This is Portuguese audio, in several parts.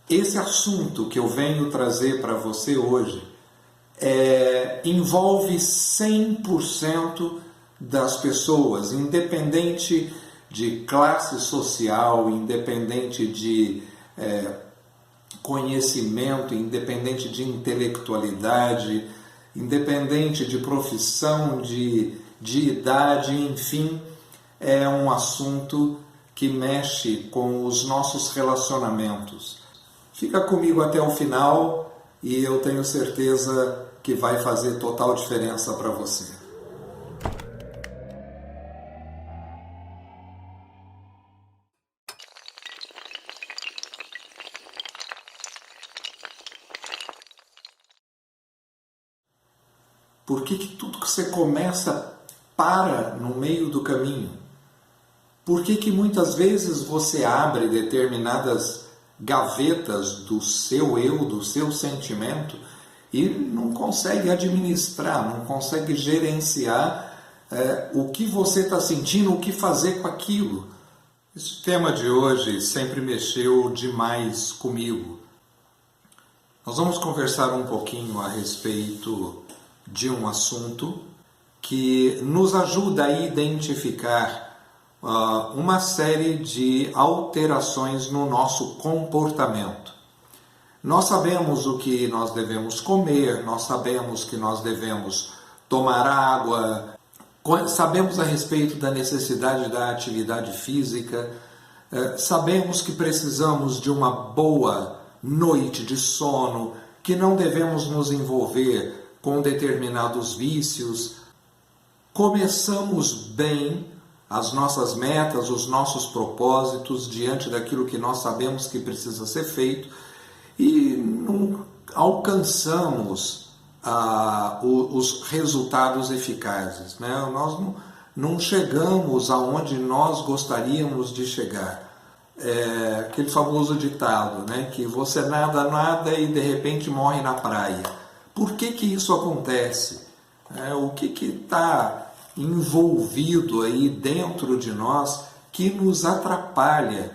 Esse assunto que eu venho trazer para você hoje envolve 100% das pessoas, independente de classe social, independente de conhecimento, independente de intelectualidade, independente de profissão, de idade, enfim, é um assunto que mexe com os nossos relacionamentos. Fica comigo até o final e eu tenho certeza que vai fazer total diferença para você. Por que tudo que você começa para no meio do caminho? Por que muitas vezes você abre determinadas gavetas do seu eu, do seu sentimento e não consegue administrar, não consegue gerenciar o que você está sentindo, o que fazer com aquilo? Esse tema de hoje sempre mexeu demais comigo. Nós vamos conversar um pouquinho a respeito de um assunto que nos ajuda a identificar uma série de alterações no nosso comportamento. Nós sabemos o que nós devemos comer, nós sabemos que nós devemos tomar água, sabemos a respeito da necessidade da atividade física, sabemos que precisamos de uma boa noite de sono, que não devemos nos envolver com determinados vícios. Começamos bem as nossas metas, os nossos propósitos diante daquilo que nós sabemos que precisa ser feito e não alcançamos os resultados eficazes, né? Nós não chegamos aonde nós gostaríamos de chegar. Aquele famoso ditado, né? Que você nada e de repente morre na praia. Por que isso acontece? O que está envolvido aí dentro de nós que nos atrapalha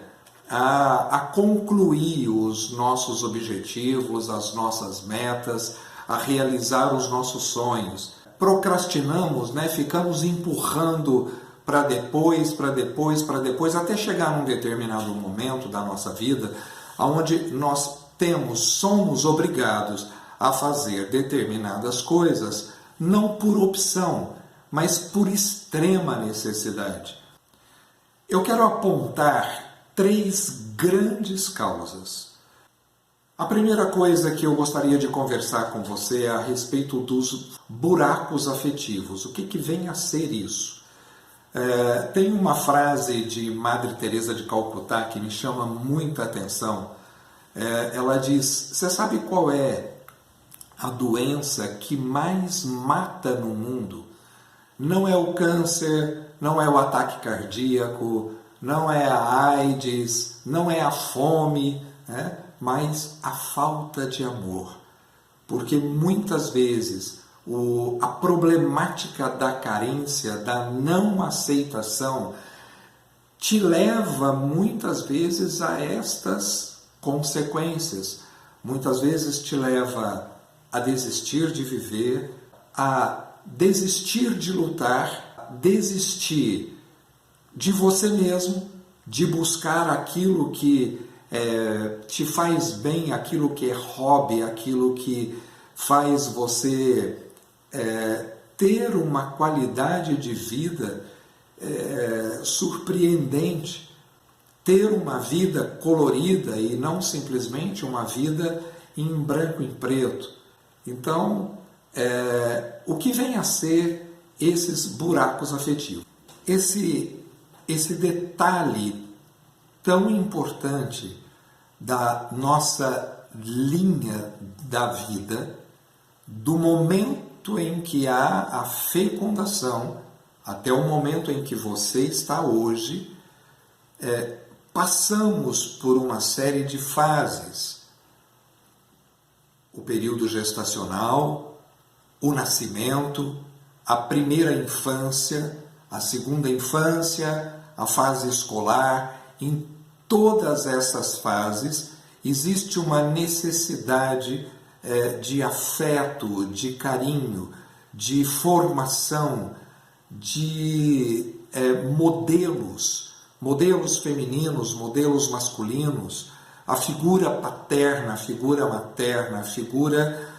a concluir os nossos objetivos, as nossas metas, a realizar os nossos sonhos? Procrastinamos, né? Ficamos empurrando para depois, até chegar num determinado momento da nossa vida, onde nós somos obrigados a fazer determinadas coisas, não por opção, mas por extrema necessidade. Eu quero apontar 3 grandes causas. A primeira coisa que eu gostaria de conversar com você é a respeito dos buracos afetivos. O que vem a ser isso? Tem uma frase de Madre Teresa de Calcutá que me chama muita atenção. Ela diz: você sabe qual é a doença que mais mata no mundo? Não é o câncer, não é o ataque cardíaco, não é a AIDS, não é a fome, mas a falta de amor. Porque muitas vezes a problemática da carência, da não aceitação, te leva muitas vezes a estas consequências. Muitas vezes te leva a desistir de viver, a desistir de lutar, desistir de você mesmo, de buscar aquilo que te faz bem, aquilo que é hobby, aquilo que faz você ter uma qualidade de vida surpreendente, ter uma vida colorida e não simplesmente uma vida em branco e preto. Então, o que vem a ser esses buracos afetivos? Esse detalhe tão importante da nossa linha da vida, do momento em que há a fecundação até o momento em que você está hoje, passamos por uma série de fases. O período gestacional, o nascimento, a primeira infância, a segunda infância, a fase escolar. Em todas essas fases existe uma necessidade de afeto, de carinho, de formação, de modelos femininos, modelos masculinos, a figura paterna, a figura materna, a figura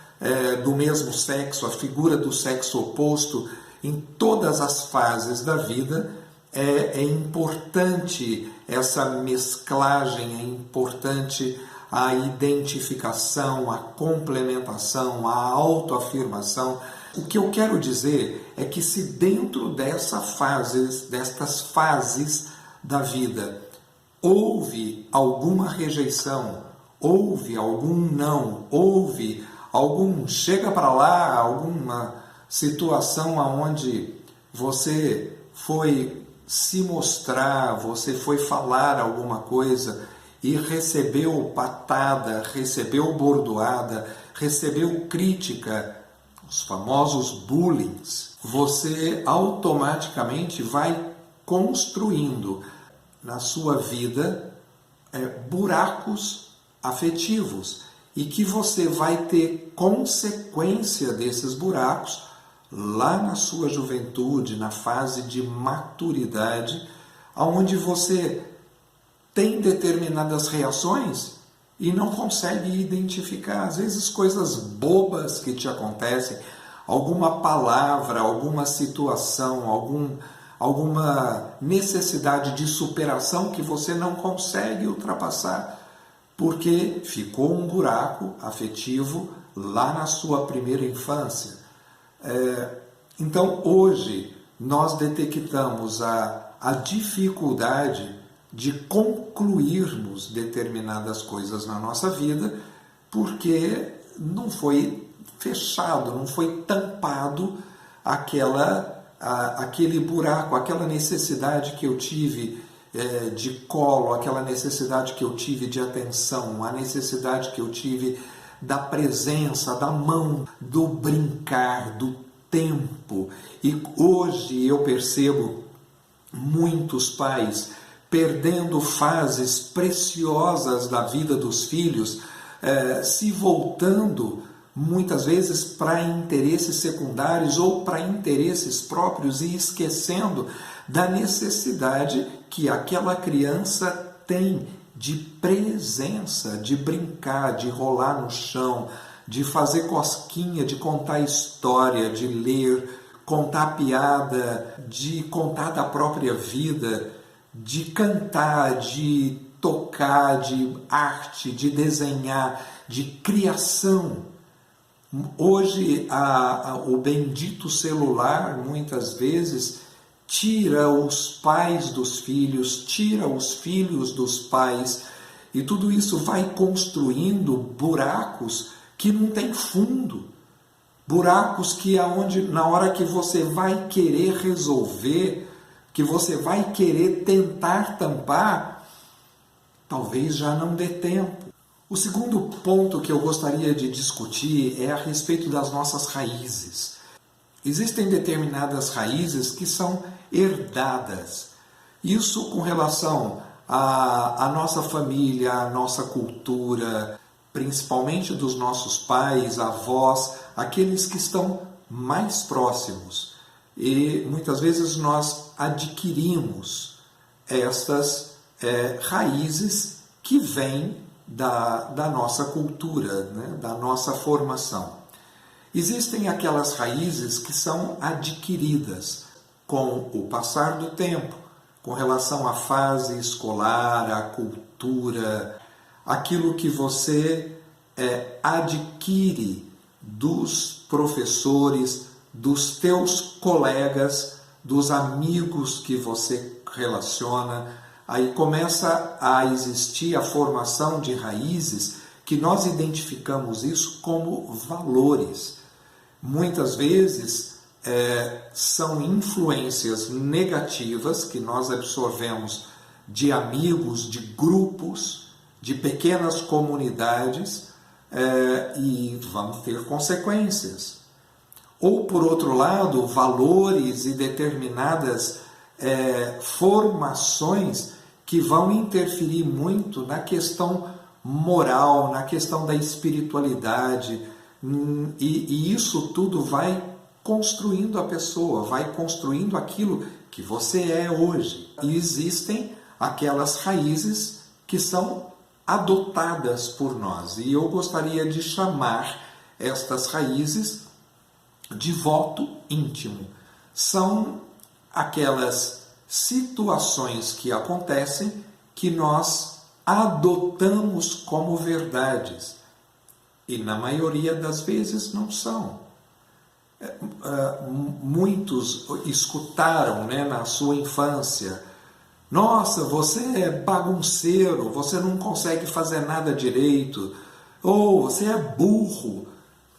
do mesmo sexo, a figura do sexo oposto, em todas as fases da vida. É importante essa mesclagem, é importante a identificação, a complementação, a autoafirmação. O que eu quero dizer é que se dentro destas fases da vida houve alguma rejeição, houve algum não, houve algum chega para lá, alguma situação onde você foi se mostrar, você foi falar alguma coisa e recebeu patada, recebeu bordoada, recebeu crítica, os famosos bullying, você automaticamente vai construindo na sua vida buracos afetivos e que você vai ter consequência desses buracos lá na sua juventude, na fase de maturidade, onde você tem determinadas reações e não consegue identificar, às vezes coisas bobas que te acontecem, alguma palavra, alguma situação, alguma necessidade de superação que você não consegue ultrapassar, porque ficou um buraco afetivo lá na sua primeira infância. Então, hoje, nós detectamos a dificuldade de concluirmos determinadas coisas na nossa vida porque não foi fechado, não foi tampado aquele buraco, aquela necessidade que eu tive de colo, aquela necessidade que eu tive de atenção, a necessidade que eu tive da presença, da mão, do brincar, do tempo. E hoje eu percebo muitos pais perdendo fases preciosas da vida dos filhos, se voltando muitas vezes para interesses secundários ou para interesses próprios e esquecendo da necessidade que aquela criança tem de presença, de brincar, de rolar no chão, de fazer cosquinha, de contar história, de ler, contar piada, de contar da própria vida, de cantar, de tocar, de arte, de desenhar, de criação. Hoje, o bendito celular, muitas vezes, tira os pais dos filhos, tira os filhos dos pais, e tudo isso vai construindo buracos que não tem fundo. Buracos que na hora que você vai querer resolver, que você vai querer tentar tampar, talvez já não dê tempo. O segundo ponto que eu gostaria de discutir é a respeito das nossas raízes. Existem determinadas raízes que são herdadas. Isso com relação à nossa família, à nossa cultura, principalmente dos nossos pais, avós, aqueles que estão mais próximos. E muitas vezes nós adquirimos estas raízes que vêm da nossa cultura, né? Da nossa formação. Existem aquelas raízes que são adquiridas com o passar do tempo, com relação à fase escolar, à cultura, aquilo que você adquire dos professores, dos teus colegas, dos amigos que você relaciona. Aí começa a existir a formação de raízes que nós identificamos isso como valores. Muitas vezes são influências negativas que nós absorvemos de amigos, de grupos, de pequenas comunidades e vão ter consequências. Ou, por outro lado, valores e determinadas formações que vão interferir muito na questão moral, na questão da espiritualidade, e isso tudo vai construindo a pessoa, vai construindo aquilo que você é hoje. E existem aquelas raízes que são adotadas por nós, e eu gostaria de chamar estas raízes de voto íntimo. São aquelas situações que acontecem que nós adotamos como verdades, e na maioria das vezes não são. Muitos escutaram, né, na sua infância: nossa, você é bagunceiro, você não consegue fazer nada direito, ou você é burro,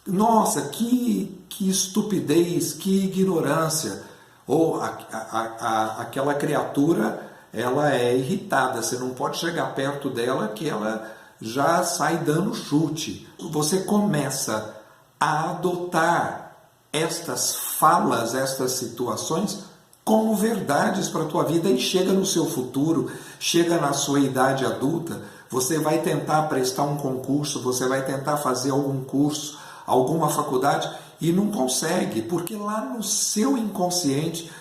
nossa, que estupidez, que ignorância. Ou aquela criatura, ela é irritada, você não pode chegar perto dela que ela já sai dando chute. Você começa a adotar estas falas, estas situações como verdades para a tua vida, e chega no seu futuro, chega na sua idade adulta, você vai tentar prestar um concurso, você vai tentar fazer algum curso, alguma faculdade, e não consegue, porque lá no seu inconsciente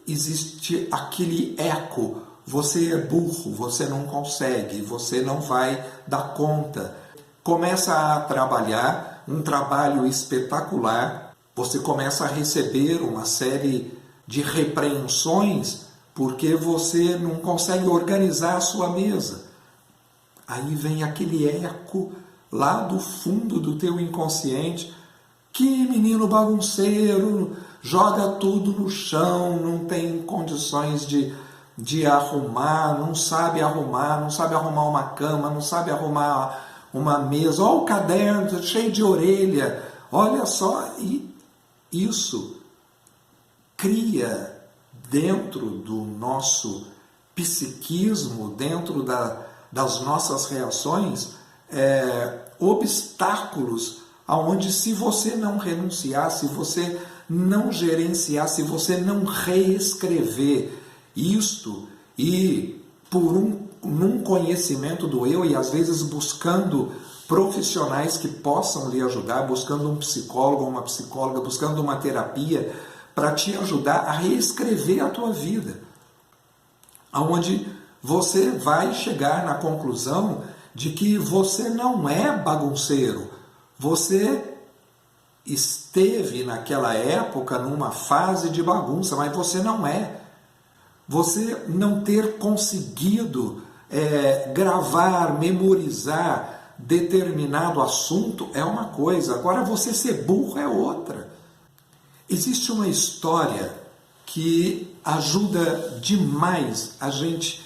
existe aquele eco: você é burro, você não consegue, você não vai dar conta. Começa a trabalhar um trabalho espetacular, você começa a receber uma série de repreensões porque você não consegue organizar a sua mesa. Aí vem aquele eco lá do fundo do teu inconsciente: que menino bagunceiro, joga tudo no chão, não tem condições de arrumar, não sabe arrumar uma cama, não sabe arrumar uma mesa, olha o caderno cheio de orelha, olha só. E isso cria dentro do nosso psiquismo, dentro das nossas reações, obstáculos aonde, se você não renunciar, se você não gerenciar, se você não reescrever isto, e num conhecimento do eu, e às vezes buscando profissionais que possam lhe ajudar, buscando um psicólogo, uma psicóloga, buscando uma terapia para te ajudar a reescrever a tua vida, aonde você vai chegar na conclusão de que você não é bagunceiro. Você esteve naquela época numa fase de bagunça, mas você não é. Você não ter conseguido gravar, memorizar determinado assunto é uma coisa, agora você ser burro é outra. Existe uma história que ajuda demais a gente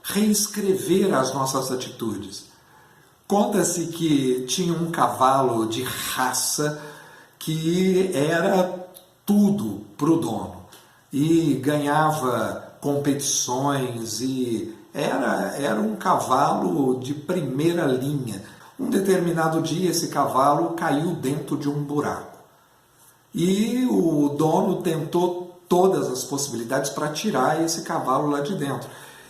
reescrever as nossas atitudes. Conta-se que tinha um cavalo de raça que era tudo para o dono, e ganhava competições, e era um cavalo de primeira linha. Um determinado dia esse cavalo caiu dentro de um buraco, e o dono tentou todas as possibilidades para tirar esse cavalo lá de dentro.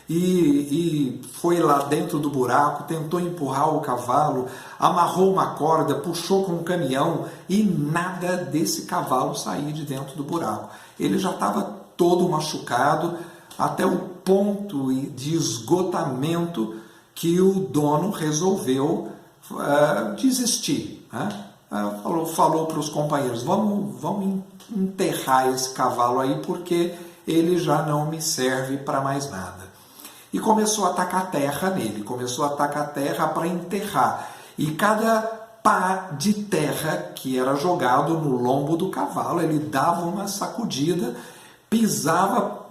E foi lá dentro do buraco, tentou empurrar o cavalo, amarrou uma corda, puxou com um caminhão, e nada desse cavalo sair de dentro do buraco. Ele já estava todo machucado, até o ponto de esgotamento que o dono resolveu desistir, né? Falou para os companheiros: vamos enterrar esse cavalo aí, porque ele já não me serve para mais nada. E começou a tacar terra nele, começou a tacar terra para enterrar. E cada pá de terra que era jogado no lombo do cavalo, ele dava uma sacudida, pisava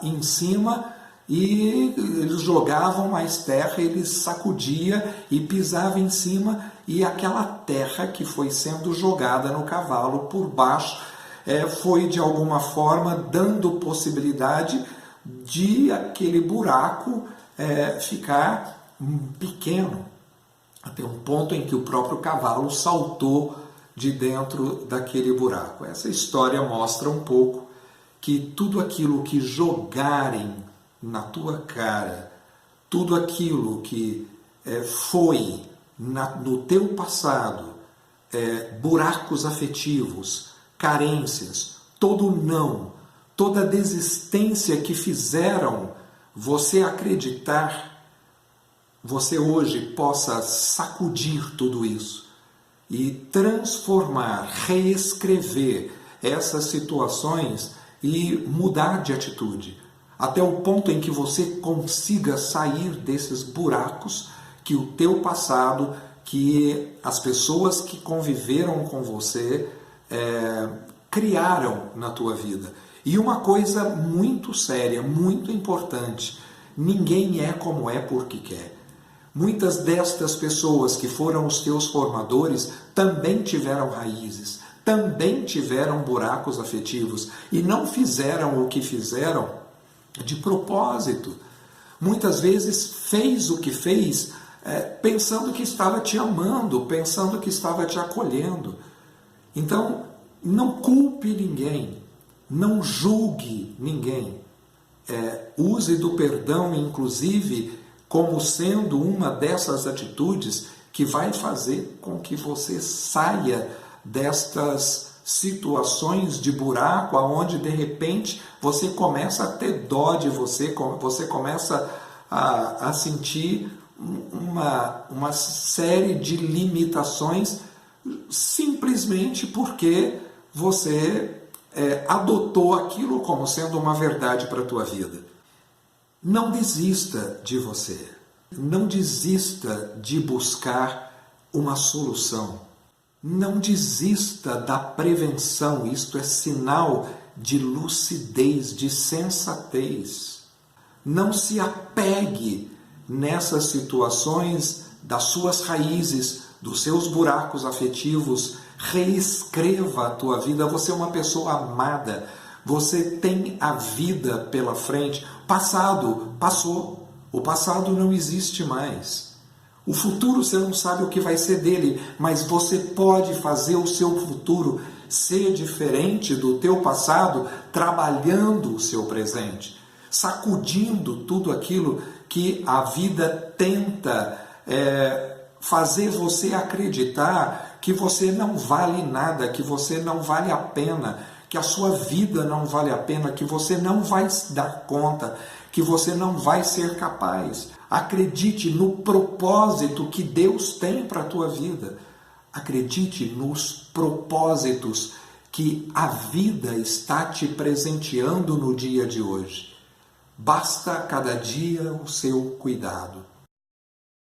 em cima, e eles jogavam mais terra, ele sacudia e pisava em cima, e aquela terra que foi sendo jogada no cavalo por baixo foi de alguma forma dando possibilidade de aquele buraco ficar pequeno, até um ponto em que o próprio cavalo saltou de dentro daquele buraco. Essa história mostra um pouco que tudo aquilo que jogarem na tua cara, tudo aquilo que foi no teu passado buracos afetivos, carências, todo não, toda desistência que fizeram você acreditar, você hoje possa sacudir tudo isso e transformar, reescrever essas situações e mudar de atitude, até o ponto em que você consiga sair desses buracos que o teu passado, que as pessoas que conviveram com você criaram na tua vida. E uma coisa muito séria, muito importante, ninguém é como é porque quer. Muitas destas pessoas que foram os teus formadores também tiveram raízes, também tiveram buracos afetivos e não fizeram o que fizeram de propósito. Muitas vezes fez o que fez pensando que estava te amando, pensando que estava te acolhendo. Então, não culpe ninguém, não julgue ninguém. Use do perdão, inclusive, como sendo uma dessas atitudes que vai fazer com que você saia destas situações de buraco, aonde de repente você começa a ter dó de você começa a sentir uma série de limitações simplesmente porque você adotou aquilo como sendo uma verdade para a tua vida. Não desista de você. Não desista de buscar uma solução. Não desista da prevenção. Isto é sinal de lucidez, de sensatez. Não se apegue nessas situações das suas raízes, dos seus buracos afetivos. Reescreva a tua vida. Você é uma pessoa amada. Você tem a vida pela frente. Passado passou. O passado não existe mais. O futuro você não sabe o que vai ser dele, mas você pode fazer o seu futuro ser diferente do teu passado, trabalhando o seu presente, sacudindo tudo aquilo que a vida tenta fazer você acreditar que você não vale nada, que você não vale a pena, que a sua vida não vale a pena, que você não vai dar conta, que você não vai ser capaz. Acredite no propósito que Deus tem para a tua vida. Acredite nos propósitos que a vida está te presenteando no dia de hoje. Basta cada dia o seu cuidado.